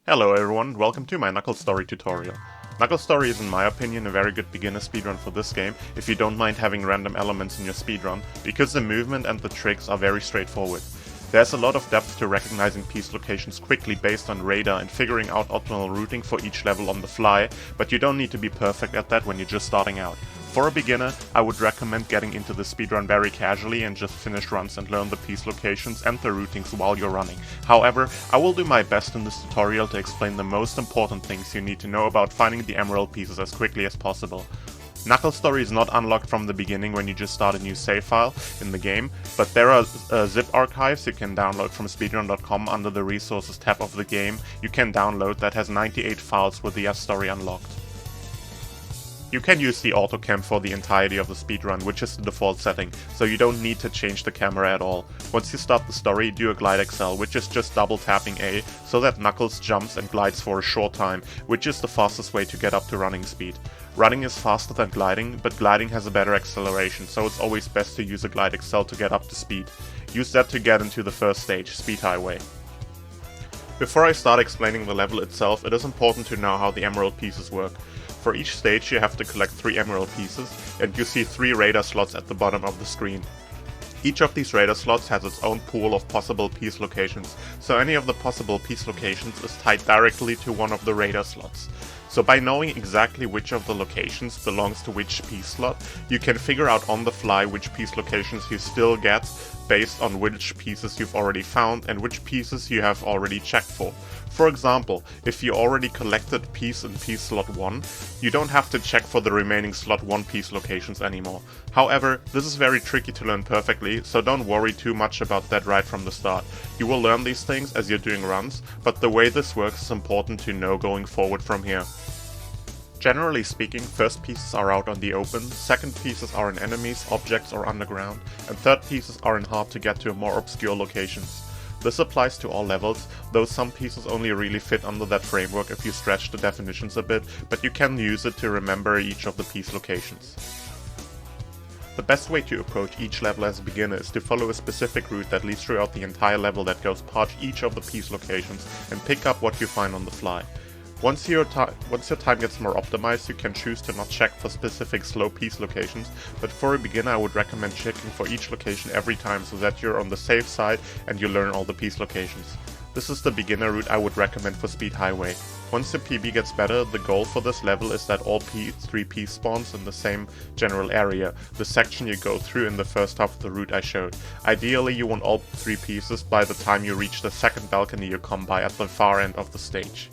Hello everyone, welcome to my Knuckles Story tutorial. Knuckles Story is in my opinion a very good beginner speedrun for this game if you don't mind having random elements in your speedrun, because the movement and the tricks are very straightforward. There's a lot of depth to recognizing piece locations quickly based on radar and figuring out optimal routing for each level on the fly, but you don't need to be perfect at that when you're just starting out. For a beginner, I would recommend getting into the speedrun very casually and just finish runs and learn the piece locations and the routings while you're running. However, I will do my best in this tutorial to explain the most important things you need to know about finding the emerald pieces as quickly as possible. Knuckles Story is not unlocked from the beginning when you just start a new save file in the game, but there are zip archives you can download from speedrun.com under the resources tab of the game. You can download that has 98 files with the S-Story unlocked. You can use the autocam for the entirety of the speedrun, which is the default setting, so you don't need to change the camera at all. Once you start the story, do a glide XL, which is just double tapping A, so that Knuckles jumps and glides for a short time, which is the fastest way to get up to running speed. Running is faster than gliding, but gliding has a better acceleration, so it's always best to use a glide XL to get up to speed. Use that to get into the first stage, Speed Highway. Before I start explaining the level itself, it is important to know how the emerald pieces work. For each stage you have to collect 3 emerald pieces, and you see 3 radar slots at the bottom of the screen. Each of these radar slots has its own pool of possible piece locations, so any of the possible piece locations is tied directly to one of the radar slots. So by knowing exactly which of the locations belongs to which piece slot, you can figure out on the fly which piece locations you still get based on which pieces you've already found and which pieces you have already checked for. For example, if you already collected piece in piece slot 1, you don't have to check for the remaining slot 1 piece locations anymore. However, this is very tricky to learn perfectly, so don't worry too much about that right from the start. You will learn these things as you're doing runs, but the way this works is important to know going forward from here. Generally speaking, first pieces are out on the open, second pieces are in enemies, objects or underground, and third pieces are in hard to get to more obscure locations. This applies to all levels, though some pieces only really fit under that framework if you stretch the definitions a bit, but you can use it to remember each of the piece locations. The best way to approach each level as a beginner is to follow a specific route that leads throughout the entire level that goes past each of the piece locations and pick up what you find on the fly. Once your time gets more optimized, you can choose to not check for specific slow piece locations, but for a beginner I would recommend checking for each location every time so that you're on the safe side and you learn all the piece locations. This is the beginner route I would recommend for Speed Highway. Once your PB gets better, the goal for this level is that all 3 piece spawns in the same general area, the section you go through in the first half of the route I showed. Ideally you want all 3 pieces by the time you reach the second balcony you come by at the far end of the stage.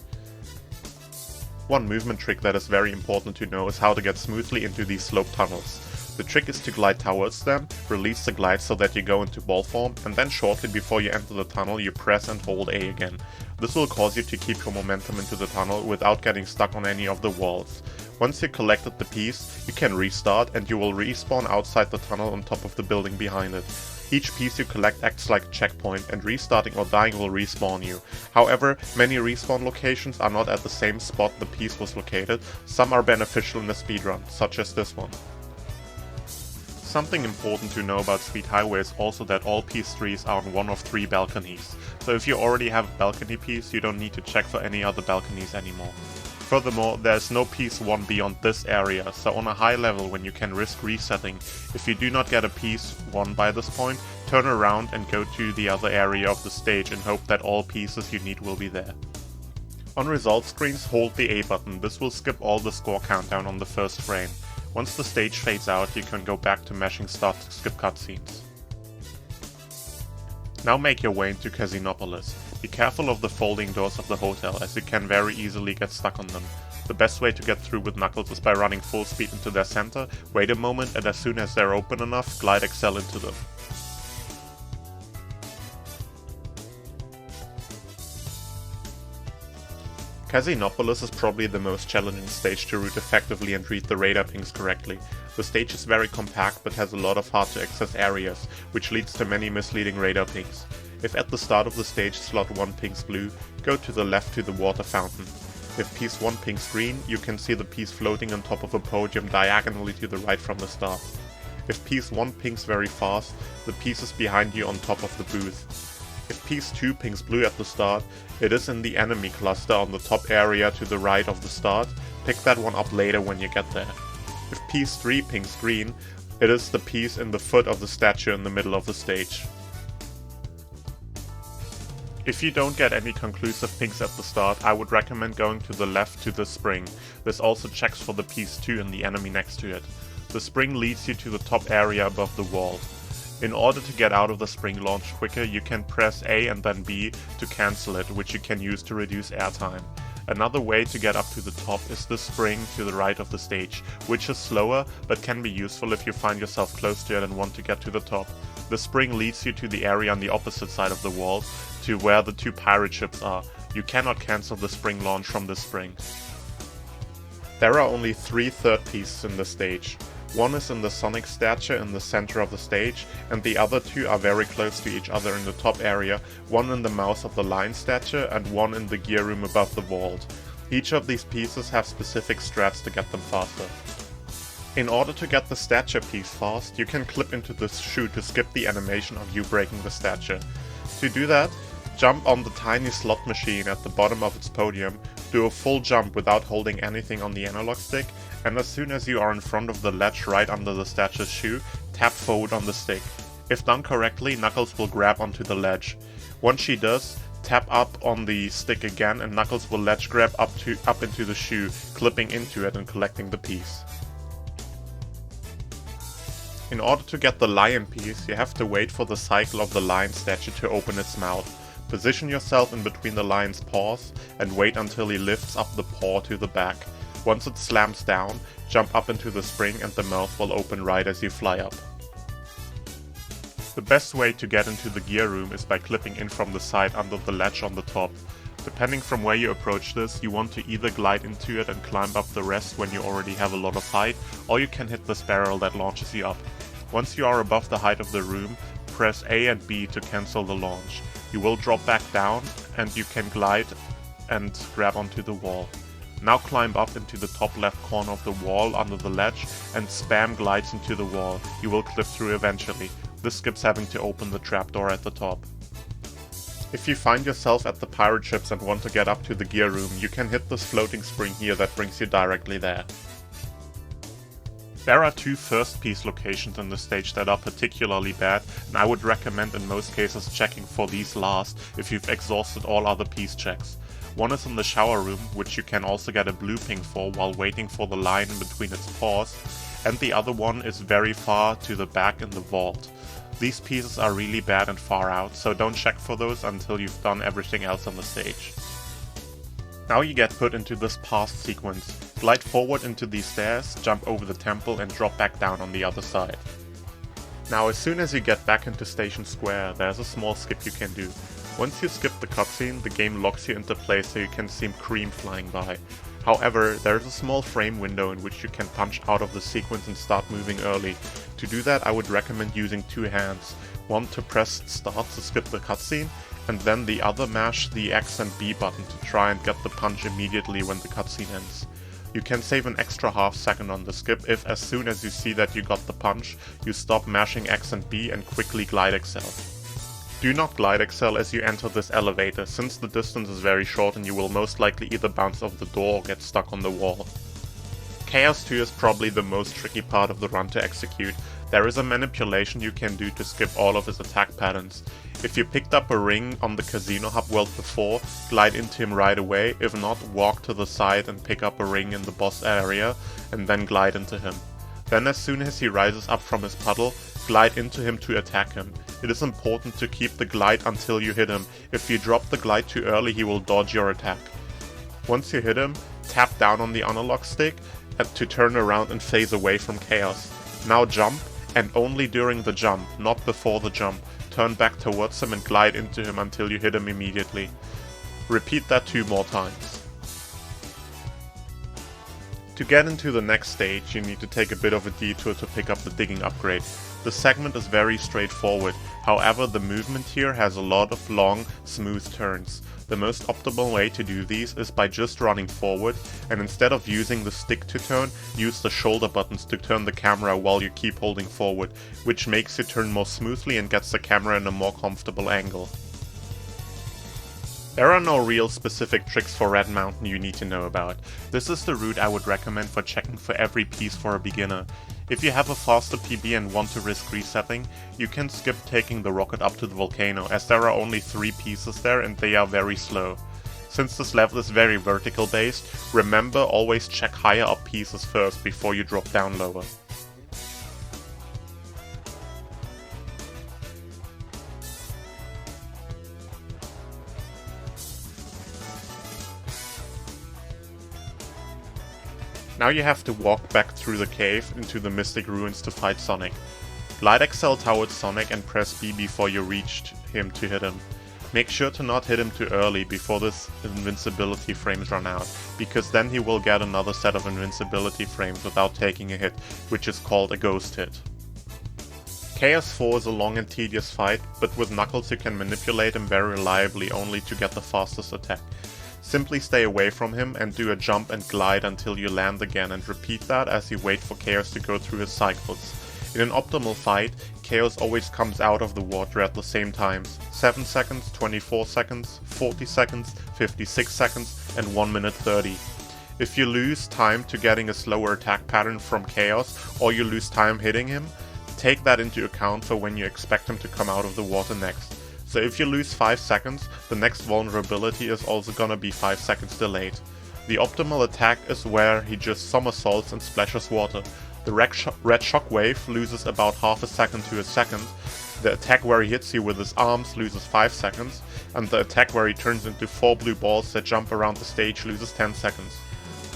One movement trick that is very important to know is how to get smoothly into these slope tunnels. The trick is to glide towards them, release the glide so that you go into ball form, and then shortly before you enter the tunnel you press and hold A again. This will cause you to keep your momentum into the tunnel without getting stuck on any of the walls. Once you collected the piece, you can restart and you will respawn outside the tunnel on top of the building behind it. Each piece you collect acts like a checkpoint, and restarting or dying will respawn you. However, many respawn locations are not at the same spot the piece was located. Some are beneficial in a speedrun, such as this one. Something important to know about Speed Highway is also that all piece 3s are on one of 3 balconies. So if you already have a balcony piece, you don't need to check for any other balconies anymore. Furthermore, there is no piece 1 beyond this area, so on a high level when you can risk resetting, if you do not get a piece 1 by this point, turn around and go to the other area of the stage and hope that all pieces you need will be there. On result screens, hold the A button. This will skip all the score countdown on the first frame. Once the stage fades out, you can go back to mashing start to skip cutscenes. Now make your way into Casinopolis. Be careful of the folding doors of the hotel, as you can very easily get stuck on them. The best way to get through with Knuckles is by running full speed into their center, wait a moment, and as soon as they're open enough, glide XL into them. Casinopolis is probably the most challenging stage to route effectively and read the radar pings correctly. The stage is very compact but has a lot of hard to access areas, which leads to many misleading radar pings. If at the start of the stage slot 1 pings blue, go to the left to the water fountain. If piece 1 pings green, you can see the piece floating on top of a podium diagonally to the right from the start. If piece 1 pings very fast, the piece is behind you on top of the booth. If piece 2 pings blue at the start, it is in the enemy cluster on the top area to the right of the start. Pick that one up later when you get there. If piece 3 pings green, it is the piece in the foot of the statue in the middle of the stage. If you don't get any conclusive pings at the start, I would recommend going to the left to the spring. This also checks for the piece 2 and the enemy next to it. The spring leads you to the top area above the wall. In order to get out of the spring launch quicker, you can press A and then B to cancel it, which you can use to reduce airtime. Another way to get up to the top is the spring to the right of the stage, which is slower but can be useful if you find yourself close to it and want to get to the top. The spring leads you to the area on the opposite side of the wall, to where the 2 pirate ships are. You cannot cancel the spring launch from this spring. There are only 3 third pieces in the stage. One is in the Sonic statue in the center of the stage, and the other 2 are very close to each other in the top area, one in the mouth of the Lion statue and one in the gear room above the vault. Each of these pieces have specific strats to get them faster. In order to get the statue piece fast, you can clip into this shoe to skip the animation of you breaking the statue. To do that, jump on the tiny slot machine at the bottom of its podium, do a full jump without holding anything on the analog stick, and as soon as you are in front of the ledge right under the statue's shoe, tap forward on the stick. If done correctly, Knuckles will grab onto the ledge. Once she does, tap up on the stick again and Knuckles will ledge grab up into the shoe, clipping into it and collecting the piece. In order to get the lion piece, you have to wait for the cycle of the lion statue to open its mouth. Position yourself in between the lion's paws and wait until he lifts up the paw to the back. Once it slams down, jump up into the spring and the mouth will open right as you fly up. The best way to get into the gear room is by clipping in from the side under the ledge on the top. Depending from where you approach this, you want to either glide into it and climb up the rest when you already have a lot of height, or you can hit this barrel that launches you up. Once you are above the height of the room, press A and B to cancel the launch. You will drop back down and you can glide and grab onto the wall. Now climb up into the top left corner of the wall under the ledge and spam glides into the wall. You will clip through eventually. This skips having to open the trapdoor at the top. If you find yourself at the pirate ships and want to get up to the gear room, you can hit this floating spring here that brings you directly there. There are 2 first piece locations in the stage that are particularly bad, and I would recommend in most cases checking for these last if you've exhausted all other piece checks. One is in the shower room, which you can also get a blue ping for while waiting for the lion in between its paws, and the other one is very far to the back in the vault. These pieces are really bad and far out, so don't check for those until you've done everything else on the stage. Now you get put into this path sequence. Glide forward into these stairs, jump over the temple and drop back down on the other side. Now as soon as you get back into Station Square, there's a small skip you can do. Once you skip the cutscene, the game locks you into place so you can see Cream flying by. However, there's a small frame window in which you can punch out of the sequence and start moving early. To do that, I would recommend using 2 hands. One to press start to skip the cutscene, and then the other mash the X and B button to try and get the punch immediately when the cutscene ends. You can save an extra half second on the skip if as soon as you see that you got the punch, you stop mashing X and B and quickly glide excel. Do not glide excel as you enter this elevator, since the distance is very short and you will most likely either bounce off the door or get stuck on the wall. Chaos 2 is probably the most tricky part of the run to execute. There is a manipulation you can do to skip all of his attack patterns. If you picked up a ring on the casino hub world before, glide into him right away, if not, walk to the side and pick up a ring in the boss area, and then glide into him. Then as soon as he rises up from his puddle, glide into him to attack him. It is important to keep the glide until you hit him. If you drop the glide too early, he will dodge your attack. Once you hit him, tap down on the analog stick to turn around and phase away from Chaos. Now jump, and only during the jump, not before the jump, turn back towards him and glide into him until you hit him immediately. Repeat that 2 more times. To get into the next stage, you need to take a bit of a detour to pick up the digging upgrade. The segment is very straightforward, however the movement here has a lot of long, smooth turns. The most optimal way to do these is by just running forward, and instead of using the stick to turn, use the shoulder buttons to turn the camera while you keep holding forward, which makes you turn more smoothly and gets the camera in a more comfortable angle. There are no real specific tricks for Red Mountain you need to know about. This is the route I would recommend for checking for every piece for a beginner. If you have a faster PB and want to risk resetting, you can skip taking the rocket up to the volcano, as there are only 3 pieces there and they are very slow. Since this level is very vertical based, remember always check higher up pieces first before you drop down lower. Now you have to walk back through the cave into the Mystic Ruins to fight Sonic. Glide Excel towards Sonic and press B before you reach him to hit him. Make sure to not hit him too early before his invincibility frames run out, because then he will get another set of invincibility frames without taking a hit, which is called a ghost hit. Chaos 4 is a long and tedious fight, but with Knuckles you can manipulate him very reliably only to get the fastest attack. Simply stay away from him and do a jump and glide until you land again, and repeat that as you wait for Chaos to go through his cycles. In an optimal fight, Chaos always comes out of the water at the same times: 7 seconds, 24 seconds, 40 seconds, 56 seconds, and 1 minute 30. If you lose time to getting a slower attack pattern from Chaos, or you lose time hitting him, take that into account for when you expect him to come out of the water next. So if you lose 5 seconds, the next vulnerability is also gonna be 5 seconds delayed. The optimal attack is where he just somersaults and splashes water. The red shockwave loses about half a second to a second, the attack where he hits you with his arms loses 5 seconds, and the attack where he turns into 4 blue balls that jump around the stage loses 10 seconds.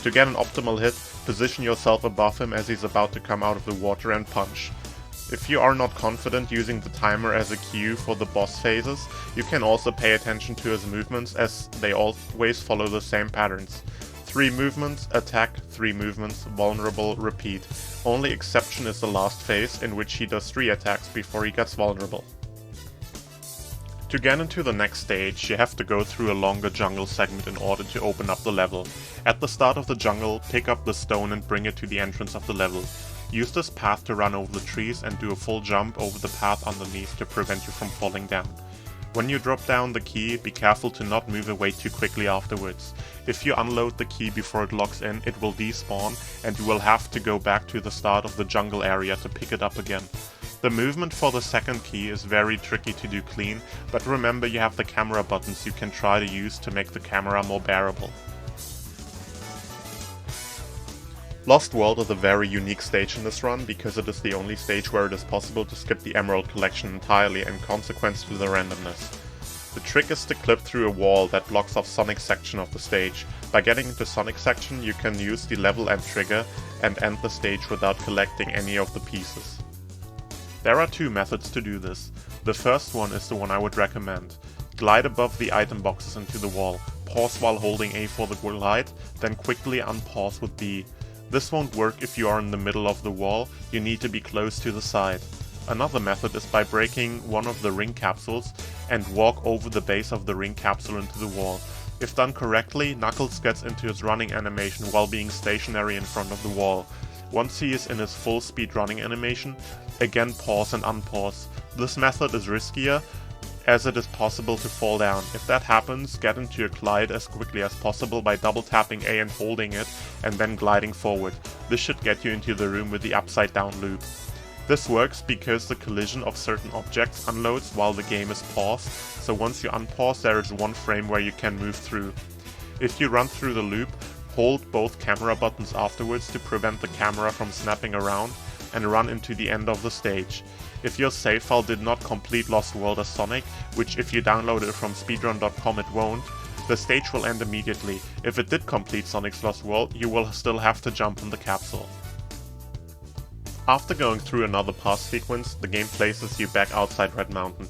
To get an optimal hit, position yourself above him as he's about to come out of the water and punch. If you are not confident using the timer as a cue for the boss phases, you can also pay attention to his movements, as they always follow the same patterns. 3 movements, attack, 3 movements, vulnerable, repeat. Only exception is the last phase, in which he does 3 attacks before he gets vulnerable. To get into the next stage, you have to go through a longer jungle segment in order to open up the level. At the start of the jungle, pick up the stone and bring it to the entrance of the level. Use this path to run over the trees and do a full jump over the path underneath to prevent you from falling down. When you drop down the key, be careful to not move away too quickly afterwards. If you unload the key before it locks in, it will despawn and you will have to go back to the start of the jungle area to pick it up again. The movement for the second key is very tricky to do clean, but remember you have the camera buttons you can try to use to make the camera more bearable. Lost World is a very unique stage in this run because it is the only stage where it is possible to skip the Emerald Collection entirely and consequently the randomness. The trick is to clip through a wall that blocks off Sonic's section of the stage. By getting into Sonic's section you can use the level end trigger and end the stage without collecting any of the pieces. There are 2 methods to do this. The first one is the one I would recommend. Glide above the item boxes into the wall, pause while holding A for the glide, then quickly unpause with B. This won't work if you are in the middle of the wall, you need to be close to the side. Another method is by breaking one of the ring capsules and walk over the base of the ring capsule into the wall. If done correctly, Knuckles gets into his running animation while being stationary in front of the wall. Once he is in his full speed running animation, again pause and unpause. This method is riskier, as it is possible to fall down. If that happens, get into your glide as quickly as possible by double tapping A and holding it, and then gliding forward. This should get you into the room with the upside down loop. This works because the collision of certain objects unloads while the game is paused, so once you unpause there is 1 frame where you can move through. If you run through the loop, hold both camera buttons afterwards to prevent the camera from snapping around, and run into the end of the stage. If your save file did not complete Lost World as Sonic, which if you download it from speedrun.com it won't, the stage will end immediately. If it did complete Sonic's Lost World, you will still have to jump on the capsule. After going through another pass sequence, the game places you back outside Red Mountain.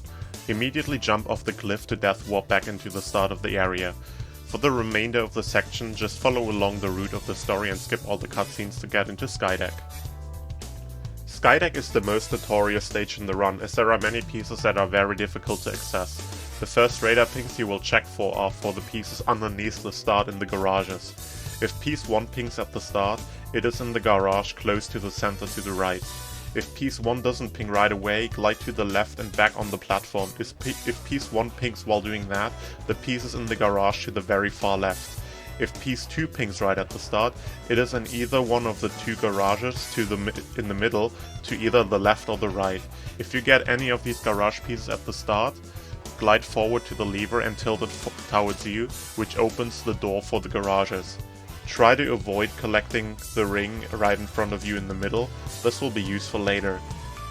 Immediately jump off the cliff to death warp back into the start of the area. For the remainder of the section, just follow along the route of the story and skip all the cutscenes to get into Skydeck. Skydeck is the most notorious stage in the run, as there are many pieces that are very difficult to access. The first radar pings you will check for are for the pieces underneath the start in the garages. If piece 1 pings at the start, it is in the garage close to the center to the right. If piece 1 doesn't ping right away, glide to the left and back on the platform. If piece 1 pings while doing that, the piece is in the garage to the very far left. If piece 2 pings right at the start, it is in either one of the 2 garages in the middle, to either the left or the right. If you get any of these garage pieces at the start, glide forward to the lever and tilt it towards you, which opens the door for the garages. Try to avoid collecting the ring right in front of you in the middle, this will be useful later.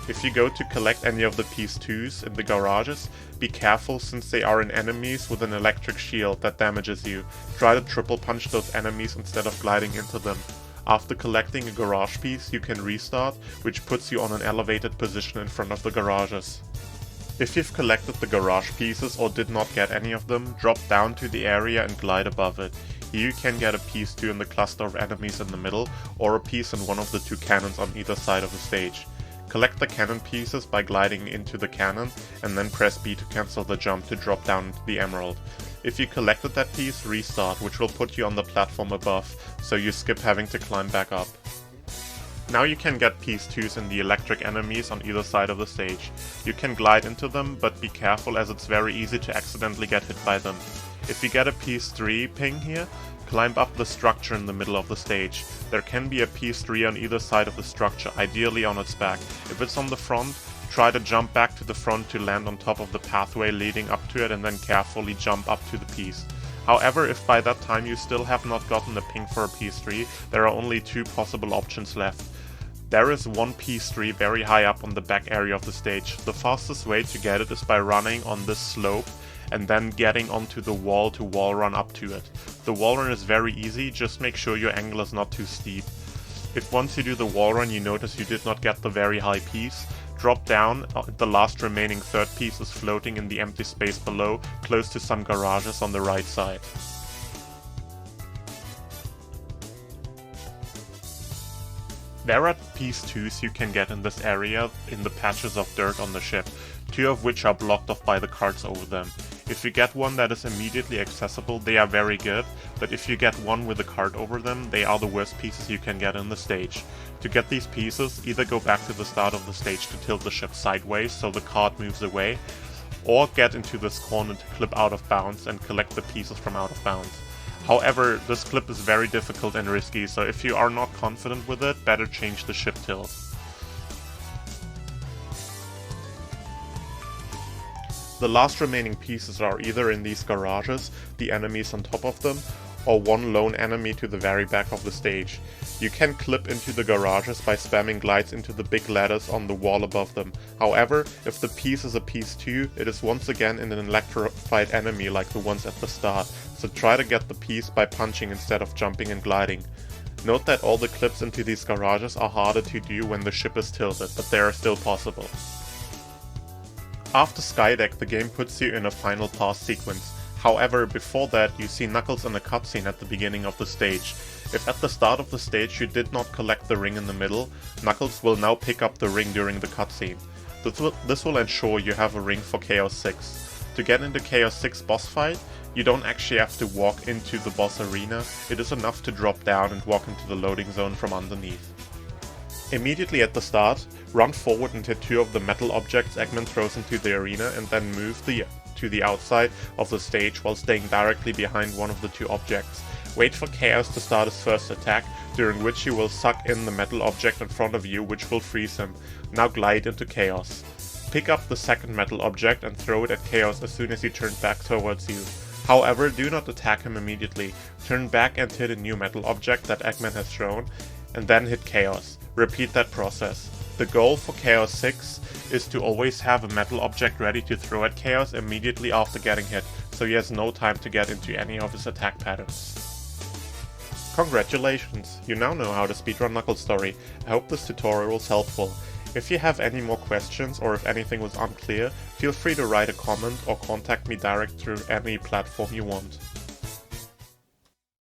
If you go to collect any of the piece 2s in the garages, be careful since they are in enemies with an electric shield that damages you. Try to triple punch those enemies instead of gliding into them. After collecting a garage piece, you can restart, which puts you on an elevated position in front of the garages. If you've collected the garage pieces or did not get any of them, drop down to the area and glide above it. Here you can get a piece 2 in the cluster of enemies in the middle, or a piece in one of the 2 cannons on either side of the stage. Collect the cannon pieces by gliding into the cannon, and then press B to cancel the jump to drop down into the emerald. If you collected that piece, restart, which will put you on the platform above, so you skip having to climb back up. Now you can get piece 2s in the electric enemies on either side of the stage. You can glide into them, but be careful as it's very easy to accidentally get hit by them. If you get a piece 3 ping here, climb up the structure in the middle of the stage. There can be a piece 3 on either side of the structure, ideally on its back. If it's on the front, try to jump back to the front to land on top of the pathway leading up to it and then carefully jump up to the piece. However, if by that time you still have not gotten a ping for a piece 3, there are only 2 possible options left. There is one piece 3 very high up on the back area of the stage. The fastest way to get it is by running on this slope and then getting onto the wall to wall run up to it. The wall run is very easy, just make sure your angle is not too steep. If once you do the wall run you notice you did not get the very high piece, drop down, the last remaining third piece is floating in the empty space below, close to some garages on the right side. There are piece 2s you can get in this area in the patches of dirt on the ship, 2 of which are blocked off by the carts over them. If you get one that is immediately accessible, they are very good, but if you get one with a cart over them, they are the worst pieces you can get in the stage. To get these pieces, either go back to the start of the stage to tilt the ship sideways so the cart moves away, or get into this corner to clip out of bounds and collect the pieces from out of bounds. However, this clip is very difficult and risky, so if you are not confident with it, better change the ship tilt. The last remaining pieces are either in these garages, the enemies on top of them, or one lone enemy to the very back of the stage. You can clip into the garages by spamming glides into the big ladders on the wall above them. However, if the piece is a piece 2, it is once again in an electrified enemy like the ones at the start, so try to get the piece by punching instead of jumping and gliding. Note that all the clips into these garages are harder to do when the ship is tilted, but they are still possible. After Skydeck, the game puts you in a final pass sequence. However, before that, you see Knuckles in a cutscene at the beginning of the stage. If at the start of the stage you did not collect the ring in the middle, Knuckles will now pick up the ring during the cutscene. This will ensure you have a ring for Chaos 6. To get into Chaos 6 boss fight, you don't actually have to walk into the boss arena, it is enough to drop down and walk into the loading zone from underneath. Immediately at the start, run forward and hit 2 of the metal objects Eggman throws into the arena and then move to the outside of the stage while staying directly behind one of the 2 objects. Wait for Chaos to start his first attack, during which he will suck in the metal object in front of you, which will freeze him. Now glide into Chaos. Pick up the second metal object and throw it at Chaos as soon as he turns back towards you. However, do not attack him immediately. Turn back and hit a new metal object that Eggman has thrown, and then hit Chaos. Repeat that process. The goal for Chaos 6 is to always have a metal object ready to throw at Chaos immediately after getting hit, so he has no time to get into any of his attack patterns. Congratulations! You now know how to speedrun Knuckles Story. I hope this tutorial was helpful. If you have any more questions or if anything was unclear, feel free to write a comment or contact me direct through any platform you want.